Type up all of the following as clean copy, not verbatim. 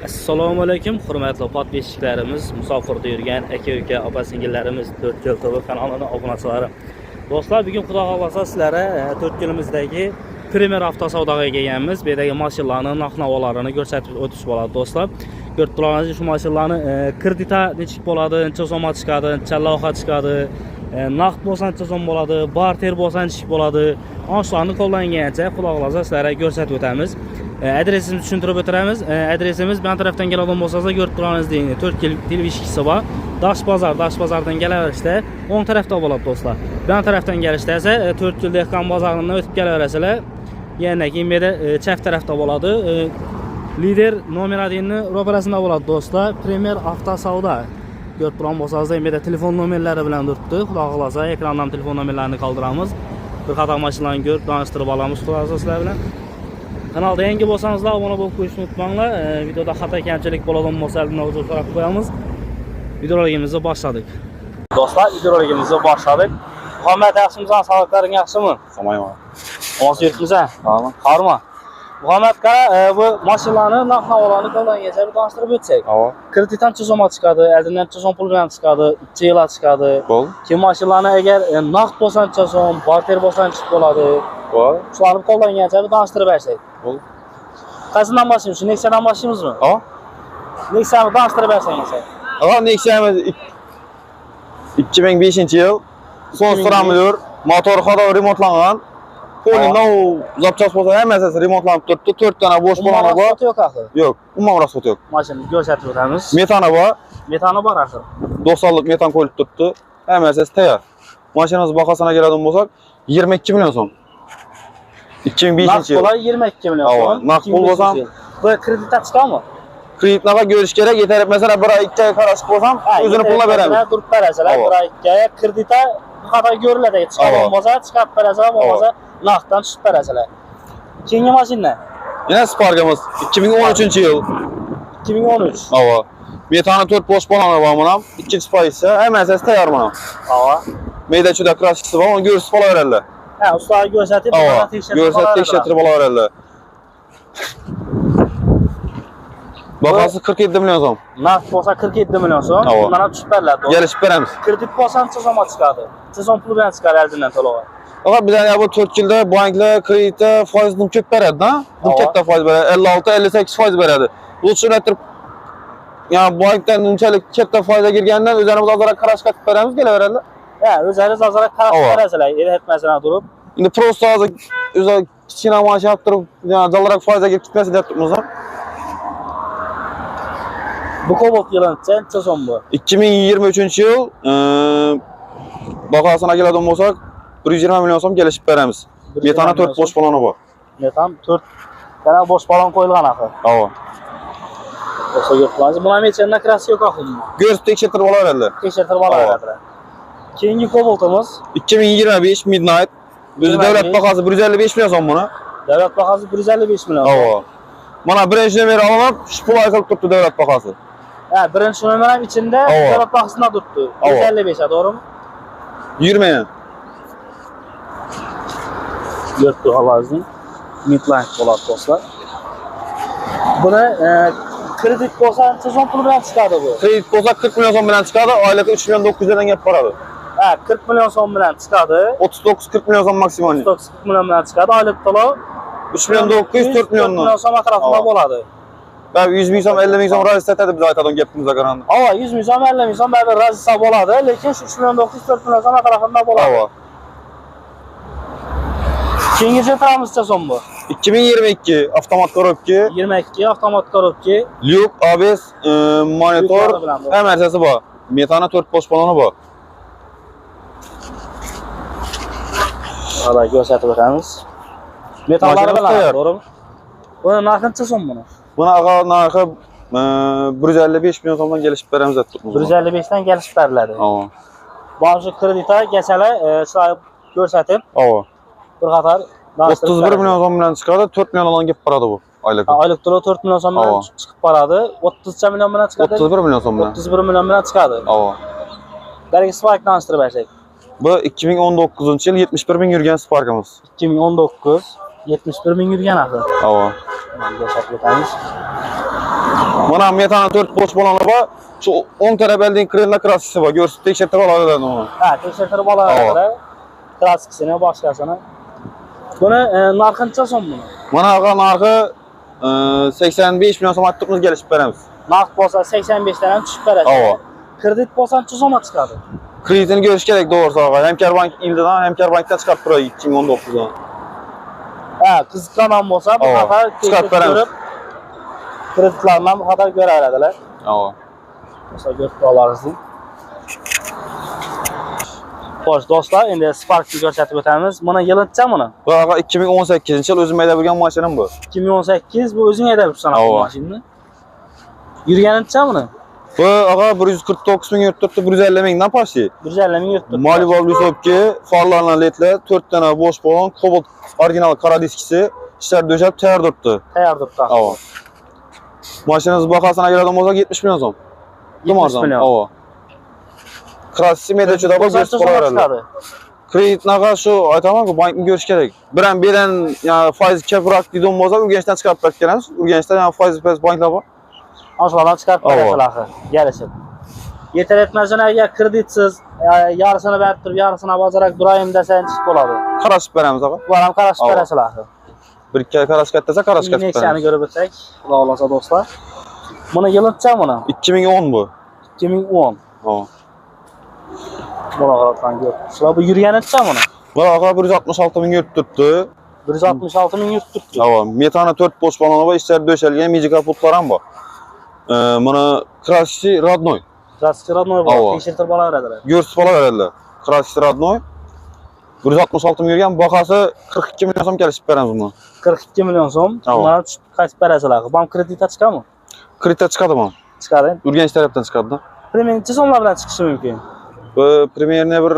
Assalomu alaykum, hurmatli podpисчиklarimiz, musofirda yurgan aka-uka, opa-singillarimiz, 4 yil TV kanalining obunachilari. Do'stlar, bugun xudo xolasa sizlarga 4 yilimizdagi Premier avtosavdoga kelganmiz. Bu yerdagi mashinalarning narx-navolarini ko'rsatib o'tish bo'ladi, do'stlar. Ko'rib turganingizdek, shu mashinalarning kredita nechik bo'ladi, necha so'mga chiqadi, necha lavha chiqadi, naqd bo'lsa necha so'm bo'ladi, barter bo'lsa nechik bo'ladi. Onlarni qo'llangancha xudo xolasa sizlarga ko'rsatib o'tamiz. Adresimizni tushuntirib o'tiramiz. Adresimiz bu tarafdan keladigan bo'lsangiz, ko'rib turganingizdek 4 televizor bor. Dash bozordan kelaverishda o'ng tarafda bo'ladi, do'stlar. Bu tarafdan kelishda esa 4 yil dehqon bozoridan o'tib kelaverasizlar. Yana keyin bu chap tarafda bo'ladi. Lider nomer 1 ro'parasida bo'ladi, do'stlar. Premier avtosavdo. Ko'rib turgan bo'lsangiz, bu yerda telefon nomerlari bilan turibdi. Xudo xolasa ekrandan telefon nomerlarini qoldiramiz. Bir qator mashinalarni ko'rib tanishtirib olamiz, xudo xolasa sizlar bilan. Kanalda yangi bo'lsangizlar obuna bo'lib qo'yishni unutmanglar. Videoda xato kamchilik bo'ladigan bo'lsa, o'zini so'rab qo'yamiz. Videolarimizni boshladik. Do'stlar, videolarimizni boshladik. Muhammad, yaxshimisan? Sog'liqlaring yaxshimi? Samayman. Oz yurtmisan? Tamam. Qarma. Muhammad qara, bu mashinalarni narx-navolarni qo'llangancha bir tanishtirib o'tsak. Ava. Kreditdan necha so'm chiqadi, oldindan necha so'm pul bilan chiqadi, 2 yil chiqadi. Bo'l. Keyin mashinalarni agar naqd bo'lsa necha so'm, barter bo'lsa necha bo'ladi. Bo'l. Shularni qo'llangancha bir tanishtirib bersak. Bo'l. Qaysidan boshlaymiz? Shu Nexia'dan boshlaymizmi? Ava. Nexia'ni tanishtirib bersangiz. Ava Nexia'miz 2005-yil. Son sıramıdır. Motor xato remontlangan. Qo'lingdan zapchas bo'lsa hammasi remontlanib turibdi. 4 dona bo'sh bo'lgani bor. Yo'q axir. Yo'q, umuman rasxot yo'q. Mashinani ko'rsatib o'tamiz. Metani bor. Metani bor axir. 90lik metan qo'yilib turibdi. Hammasi tayyor. Mashinamiz bahosini keladigan bo'lsak, 22 million so'm. 2005-yil. Naqd 22 million so'm. Naqd pul bo'lsa, bu kreditdan chiqadimi? Kreditnaga ko'rish kerak. Yetarib, masalan, 1 oy 2 oy qarashib bo'lsam, o'zini pulini beramiz. Turib berasizlar, 1 oy 2 oy kreditda xato ko'riladi. Chiqadigan bo'lsa, chiqarib berasizlar, bo'lmasa naqddan tushib berasizlar. Keyingi mashina. Yana Sparkamiz 2013-yil. 2013. Ava. Metani 4 bosh bo'lgani bor mana. Ikkinchi pozitsiya, hammasi tayyor mana. Ava. Meydachuda kraskasi bor, uni ko'rsatib olaveradilar. Ha, ustaga ko'rsatib, tekshirtirib olaveradilar. Bahosi 47 million so'm. Naqd bo'lsa 47 million so'm. Bundan ham tushib beriladi. Kelishib beramiz. Kredit bo'lsa necha so'mga chiqadi? Necha so'm pul bilan chiqadi oldindan to'lov? Faqat bizda bu 4 yilda banklar kreditda foizni ko'p beradi-da. Katta foiz beradi. 56-58% beradi. Lutfun aytib, yani bankdan unchalik katta foizga kirgandan o'zimiz ozroq qarash qilib beramiz, kelaveradilar. Ha, o'zingiz ozroq qarab berasizlar, etmasdan turib. Endi prosta hozir o'zi kichkina mashina olib turib, yani ozroq foizga kirib ketmasin deb turibmiz. Bu Cobalt yilicha necha so'm bu? 2023-yil bahosini keladigan bo'lsak, 120 million so'm kelishib beramiz. Metani 4 bosh baloni bor. Metan 4 dana bosh balon qo'yilgan axir. Ava. O'sha yo'qlansa, buni mechanda krasi yo'q axir. Ko'rsatib tekshirtirib olaveradilar. Tekshirtirib olaveradilar. Keyingi Cobaltimiz 2025 Midnight. Bizda davlat bahosi 155 million so'm buni. Davlat bahosi 155 million. Ava. Mana birinchi nomer olib, shu pul qilib turibdi davlat bahosi. Ha, birinchi nomer ham ichida davlat bahosida turibdi. 155 a, to'g'rimi? Yurmayman. Yurtdi hozir. Midnight bo'ladi, do'stlar. Buni kredit bo'lsa necha so'm pul bilan chiqadi bu? Kredit bo'lsa 40 million so'm bilan chiqadi, oylik 3 million 900 dan gap boradi. Ha, 40 million so'm bilan chiqadi. 39-40 million so'm maksimum. 39-40 million bilan chiqadi, oylik to'lov 3 million 900 4 million so'm atrofida bo'ladi. Va 100 ming so'm 50 ming so'm razisa etadi biz aytadigan gapimizga qaraganda. Ava, 100 ming so'm 50 ming so'm baribir razisa bo'ladi, lekin 3 million 900 4 million so'm atrofida bo'ladi. Ava. Keyingi Gentra'miz necha so'm bu? 2022 avtomat korobka. 22 avtomat korobka. Lyuk, ABS, monitor, hamma narsasi bor. Metani 4 bosh baloni bor. Hali ko'rsatib o'tamiz. Metallari bilan, to'g'rimi? Buni narxi necha so'm buni? Buni narxi 155 million so'mdan kelishib beramiz deb turibmiz. 155 dan kelishib beriladi. Ava. Boshqa kreditlar gachalar shular ko'rsatib. Ava. Bir qator 31 million so'm bilan chiqadi, 4 milliondan gap boradi bu oylik. Oylik to'lov 4 million so'm bilan chiqib boradi. 30 million bilan chiqadi. 31 million so'm bilan. 31 million bilan chiqadi. Ava. Dargi Spark'dan tanishtirib bersak. Bu 2019-yil 71 ming yurgan Spark'imiz. 2019 71 ming yurgan axir. Ava. Mana ko'rsatib o'tamiz. Mana metana 4 boş bolana var. Şu 10 taraf elden kırılma krasisi var. Görsün tekşetip aladı onu. Ha, tekşetip aladı. Kraskisini başkasına. Bunu narxınca son bunu. Mana ağa narxı 85 milyon so'm aytdıqmiz gelişib beramiz. Narx bolsa 85 dan tushib beradi. Ava. Kredit bolsa necha so'mga chiqadi? Kreditini görüş kerak doğrusu ağa. Hemkarbank ildidan Hemkarbankdan chiqarib turadi 2019dan. Ha, qiziqqan bo'lsa bu xabar chiqarib beramiz. Kreditlarni ham xabar ko'radilar. Ava. Mesela götürüyorlarız. Xo'sh, do'stlar, endi Spark'ni ko'rsatib o'tamiz. Mana yilcha buni. Bu ağa 2018-yil o'zim haydab yurgan mashinam bu. 2018 bu o'zing haydab yursan bu mashinani. Yurganicha buni? Bu ağa 149 ming yurtdi, 150 mingdan pastı. 150 ming yurtdi. Malibu Bluesopki, farlarla ledler, 4 tane boş balon, Cobalt orijinal kara diskisi, işler döşep tayyor durdu. Tayyor durdu. Ava. Maşinanız bakasına geladigan bolsa 70 milyon so'm. 70 milyon. Ava. Krasisi medachoda bor, göz qo'yaradi. Kredit naqa shu aytaman-ku, bankni ko'rish kerak. Biran beren ya foiz ko'proq deydigan bo'lsa, Urganchdan chiqarib berganmiz. Urganchda ya foiz banklar bor. Oshlardan chiqarib beradilar. Gelishib. Yeter etmezsen agar kreditsiz yarısını berib turib, yarısını bajarak durayım desen chiqib bo'ladi. Qarashib beramiz ağa. Bular ham qarashib berasizlar. Bir ikki qarashib ketsa qarashib ketib Nexa'ni beramiz. ko'rib o'tsak, xudo xolasa do'stlar. Buni yilcha buni? 2010 bu. 2010. Ava. Buna qaratan ko'ribsizlar. Bu yurganicha buni? Bu ağa 166 ming yurt tuttu. 166 ming yurt tuttu. Ava, metana 4 boş balonu var, işler döşelgen mici kaputlar ham bor. Buni krasisi родной. Krasisi родной bor. Tekshirtirib olaveradilar. Görsüp olaveradilar. Krasisi родной. 166 ming yurgan, bahası 42 milyon so'm kelishib beramiz buni. 42 milyon so'm. Mana qaytib berasizlar. Bu ham kreditga chiqadimi? Kreditga chiqadi bu. Chiqadi. Urganch tarafdan chiqadi. Premyer necha so'mlar bilan chiqishi mumkin? Bu premyerni bir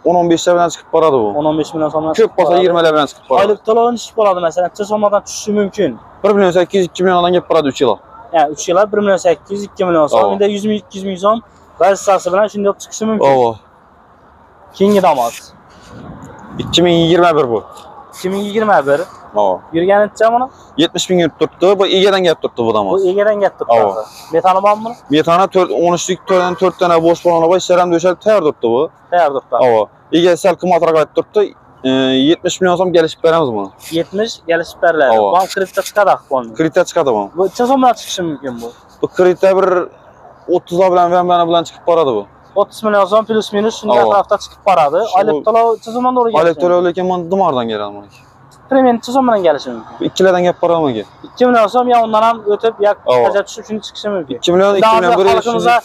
10-15 ta bilan chiqib boradi bu. 10-15 milyon so'mdan. Ko'p bo'lsa 20 ta bilan chiqib boradi. Oylik to'lovini ish bo'ladi, masalan, necha so'mlardan tushishi mumkin? 1 milyon 800 2 milyondan kelib boradi 3 yil. Yani 3 yillar 1 milyon 800 2 milyon so'm, endi 100 ming 200 ming so'm rejestratsiyasi bilan shunday chiqishi mumkin. Ava. Keyingi damas. 2021 bu. 2021. Ava. Yurganicha buni? 70 ming yurt turibdi. Bu egadan kelib turibdi bu damas. Bu egadan kelib turibdi. Metani bormi buni? Metana 13'lük 4 tane boş balonu var, işler hem döşelip tayyor durdu bu. Tayyor durdu. Ava. Ege sel kımatıra qaytib turibdi. 70 milyon so'm gelişib beramiz buni. 70 gelişib beriladi. Bu ham kreditga chiqadi ahvolni. Kreditga chiqadi bu. Bu necha so'mdan chiqishi mumkin bu? Bu kreditda bir 30 bilan vambani bilan chiqib boradi bu. 30 milyon so'm plus minus shunday atrofda chiqib boradi. Oylik to'lov necha so'mdan to'g'ri keladi? Oylik to'lov lekin men Dumardan keladi buni. Premyer necha so'm bilan kelishi mumkin? Bu ikkilardan kelib boradi menga. 2 milyon so'm ya undan ham o'tib, ya qancha tushib shuni chiqishi mumkin. 2 milyon 2 milyon bir xalqimizga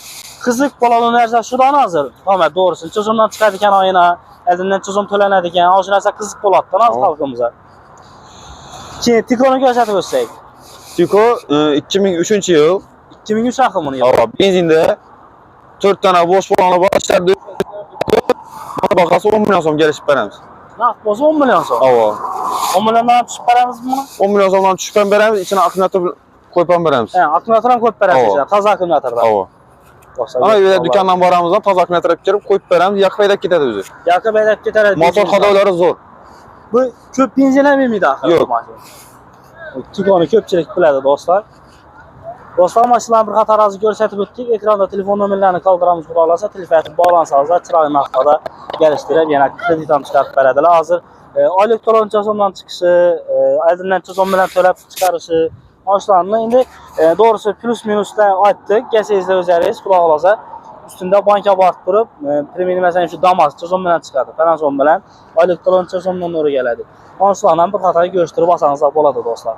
qiziq bo'ladigan narsa shudan hozir. To'g'ri, to'g'risi. Necha so'mdan chiqadi ekan oyina, eldan necha so'm to'lanadi ekan, o'sha narsa qiziq bo'ladi-da hozir xalqimizga. Keyin Tico'ni ko'rsatib o'tsak. Tico 2003-yil. 2003 raqamini yil. Ava, benzinda 4 tane boş balonu var, işler bahası 10 milyon so'm gelişib beramiz. Naqd bo'lsa 10 milyon so'm. Ava. 10 milyondan tushib beramiz buni? 10 milyon so'mdan tushib ham beramiz, ichine akkumulyator qo'yib ham beramiz. Ha, akkumulyator ham qo'yib berasiz, toza akkumulyatorda. Ava. Ana yerda do'kondan boramizdan toza akkumulyator olib kelib qo'yib beramiz, yaqib haydab ketadi o'zi. Yaqib haydab ketadi. Motor xodolari zo'r. Bu ko'p benzin ham yemaydi axir. Yo'q. Tigoni ko'pchilik biladi do'stlar. Do'stlar, mashinalarni bir qator hozir ko'rsatib o'tdik. Ekranda telefon nomerlarini qoldiramiz, xudo xolasa telefon bog'lansangizlar, chiroyli narxda kelishtirib, yana kredit ham chiqarib beradilar. Hozir oylik to'lov necha so'mdan chiqishi, oldindan necha so'm bilan to'lab chiqarishi, oshlarni endi to'g'risi plus minusda aytdik. Kelsangizlar o'zingiz, xudo xolasa ustunda banka borib turib, premyer masalan shu Damas necha so'm bilan chiqadi, falan so'm bilan oylik to'lov necha so'mdan to'g'ri keladi. Oshlarni ham bir qator ko'rishtirib olsangizlar bo'ladi do'stlar.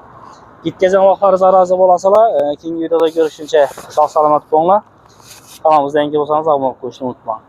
Yetkazgan vaqtlaringiz rozi bo'lasalar, keyingi videoda ko'rishguncha sog' salomat bo'linglar. Kanalımızda yangi bo'lsangiz obuna bo'lishni unutmang.